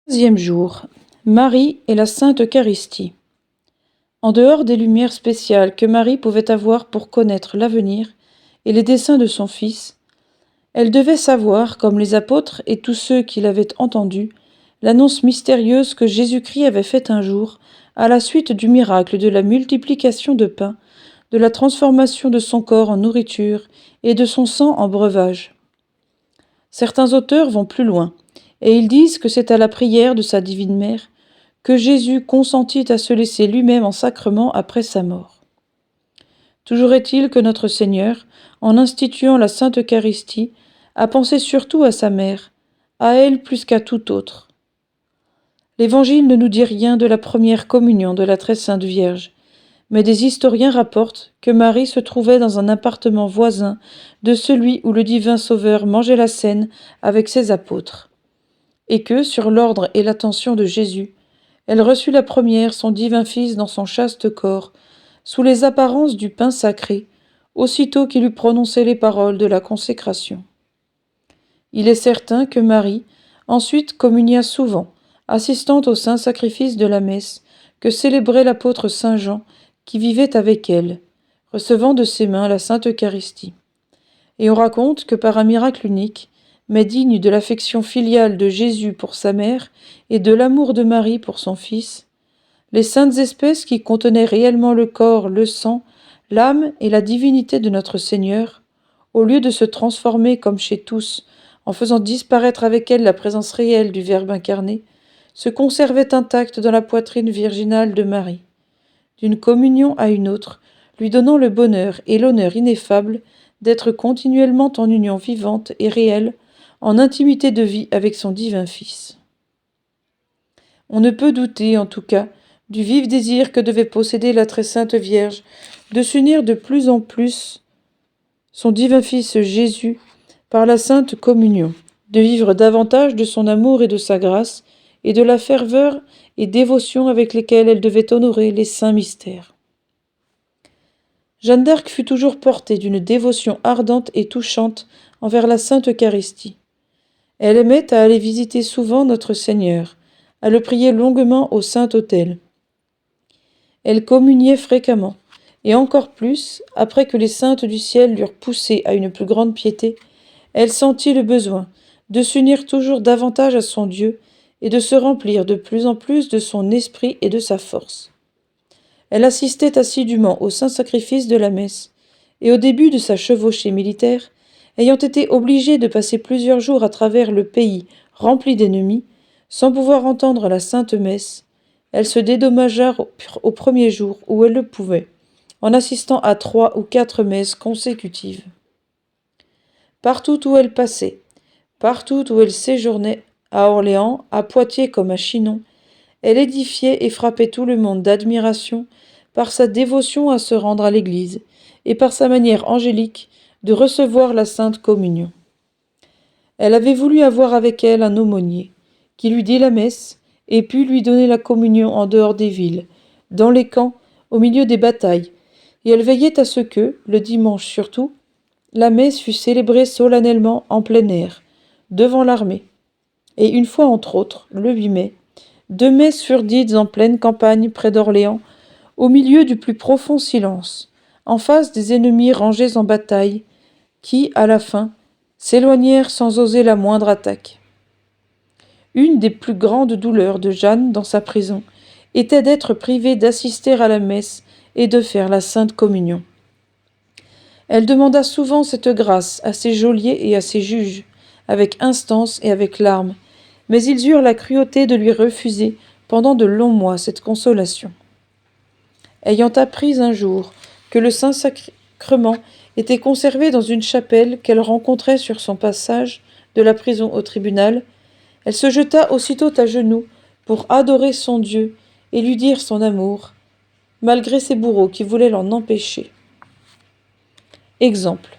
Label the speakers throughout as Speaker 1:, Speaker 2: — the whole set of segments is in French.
Speaker 1: Troisième jour. Marie et la Sainte Eucharistie. En dehors des lumières spéciales que Marie pouvait avoir pour connaître l'avenir et les desseins de son Fils, elle devait savoir, comme les apôtres et tous ceux qui l'avaient entendu, l'annonce mystérieuse que Jésus-Christ avait faite un jour, à la suite du miracle de la multiplication de pain, de la transformation de son corps en nourriture et de son sang en breuvage. Certains auteurs vont plus loin, et ils disent que c'est à la prière de sa divine mère que Jésus consentit à se laisser lui-même en sacrement après sa mort. Toujours est-il que notre Seigneur, en instituant la Sainte Eucharistie, a pensé surtout à sa mère, à elle plus qu'à tout autre. L'Évangile ne nous dit rien de la première communion de la très sainte Vierge, mais des historiens rapportent que Marie se trouvait dans un appartement voisin de celui où le divin Sauveur mangeait la cène avec ses apôtres, et que, sur l'ordre et l'attention de Jésus, elle reçut la première son divin Fils dans son chaste corps, sous les apparences du pain sacré, aussitôt qu'il eut prononcé les paroles de la consécration. Il est certain que Marie ensuite communia souvent, assistant au saint sacrifice de la messe que célébrait l'apôtre saint Jean, qui vivait avec elle, recevant de ses mains la Sainte Eucharistie. Et on raconte que par un miracle unique, mais digne de l'affection filiale de Jésus pour sa mère et de l'amour de Marie pour son Fils, les saintes espèces qui contenaient réellement le corps, le sang, l'âme et la divinité de notre Seigneur, au lieu de se transformer comme chez tous, en faisant disparaître avec elles la présence réelle du Verbe incarné, se conservaient intactes dans la poitrine virginale de Marie, d'une communion à une autre, lui donnant le bonheur et l'honneur ineffables d'être continuellement en union vivante et réelle, en intimité de vie avec son divin Fils. On ne peut douter, en tout cas, du vif désir que devait posséder la très sainte Vierge de s'unir de plus en plus son divin Fils Jésus par la sainte communion, de vivre davantage de son amour et de sa grâce, et de la ferveur et dévotion avec lesquelles elle devait honorer les saints mystères. Jeanne d'Arc fut toujours portée d'une dévotion ardente et touchante envers la Sainte Eucharistie. Elle aimait à aller visiter souvent notre Seigneur, à le prier longuement au Saint-Autel. Elle communiait fréquemment, et encore plus, après que les saintes du ciel l'eurent poussée à une plus grande piété, elle sentit le besoin de s'unir toujours davantage à son Dieu et de se remplir de plus en plus de son esprit et de sa force. Elle assistait assidûment au saint sacrifice de la messe, et au début de sa chevauchée militaire, ayant été obligée de passer plusieurs jours à travers le pays rempli d'ennemis, sans pouvoir entendre la sainte messe, elle se dédommagea au premier jour où elle le pouvait, en assistant à 3 ou 4 messes consécutives. Partout où elle passait, partout où elle séjournait, à Orléans, à Poitiers comme à Chinon, elle édifiait et frappait tout le monde d'admiration par sa dévotion à se rendre à l'Église et par sa manière angélique de recevoir la Sainte Communion. Elle avait voulu avoir avec elle un aumônier, qui lui dit la messe et put lui donner la communion en dehors des villes, dans les camps, au milieu des batailles, et elle veillait à ce que, le dimanche surtout, la messe fût célébrée solennellement en plein air, devant l'armée. Et une fois entre autres, le 8 mai, 2 messes furent dites en pleine campagne près d'Orléans, au milieu du plus profond silence, en face des ennemis rangés en bataille, qui, à la fin, s'éloignèrent sans oser la moindre attaque. Une des plus grandes douleurs de Jeanne dans sa prison était d'être privée d'assister à la messe et de faire la Sainte Communion. Elle demanda souvent cette grâce à ses geôliers et à ses juges, avec instance et avec larmes, mais ils eurent la cruauté de lui refuser pendant de longs mois cette consolation. Ayant appris un jour que le Saint-Sacrement était conservé dans une chapelle qu'elle rencontrait sur son passage de la prison au tribunal, elle se jeta aussitôt à genoux pour adorer son Dieu et lui dire son amour, malgré ses bourreaux qui voulaient l'en empêcher. Exemple.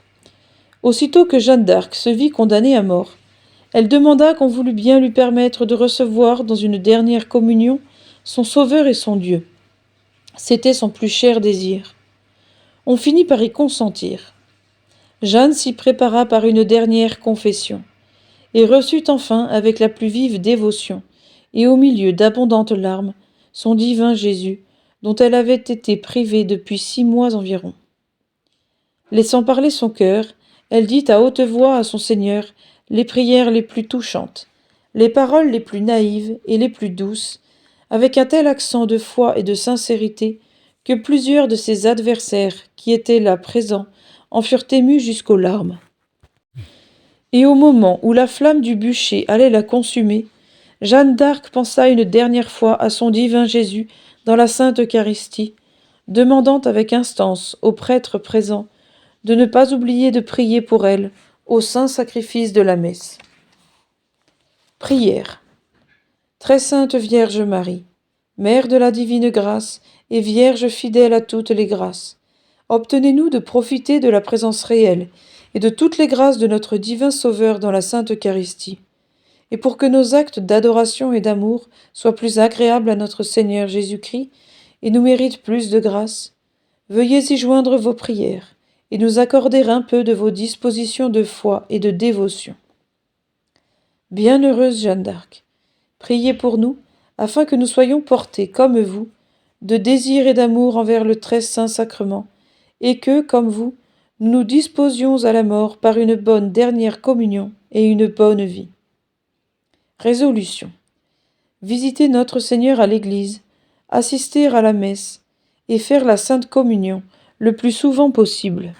Speaker 1: Aussitôt que Jeanne d'Arc se vit condamnée à mort, elle demanda qu'on voulût bien lui permettre de recevoir dans une dernière communion son Sauveur et son Dieu. C'était son plus cher désir. On finit par y consentir. Jeanne s'y prépara par une dernière confession, et reçut enfin avec la plus vive dévotion, et au milieu d'abondantes larmes, son divin Jésus, dont elle avait été privée depuis 6 mois environ. Laissant parler son cœur, elle dit à haute voix à son Seigneur les prières les plus touchantes, les paroles les plus naïves et les plus douces, avec un tel accent de foi et de sincérité que plusieurs de ses adversaires qui étaient là présents en furent émus jusqu'aux larmes. Et au moment où la flamme du bûcher allait la consumer, Jeanne d'Arc pensa une dernière fois à son divin Jésus dans la Sainte Eucharistie, demandant avec instance aux prêtres présents de ne pas oublier de prier pour elle au saint sacrifice de la messe. Prière. Très sainte Vierge Marie, Mère de la divine grâce et Vierge fidèle à toutes les grâces, obtenez-nous de profiter de la présence réelle et de toutes les grâces de notre divin Sauveur dans la Sainte Eucharistie, et pour que nos actes d'adoration et d'amour soient plus agréables à notre Seigneur Jésus-Christ et nous méritent plus de grâce, veuillez y joindre vos prières et nous accorder un peu de vos dispositions de foi et de dévotion. Bienheureuse Jeanne d'Arc, priez pour nous, afin que nous soyons portés, comme vous, de désir et d'amour envers le très saint sacrement, et que, comme vous, nous nous disposions à la mort par une bonne dernière communion et une bonne vie. Résolution. Visiter notre Seigneur à l'Église, assister à la messe, et faire la Sainte Communion le plus souvent possible.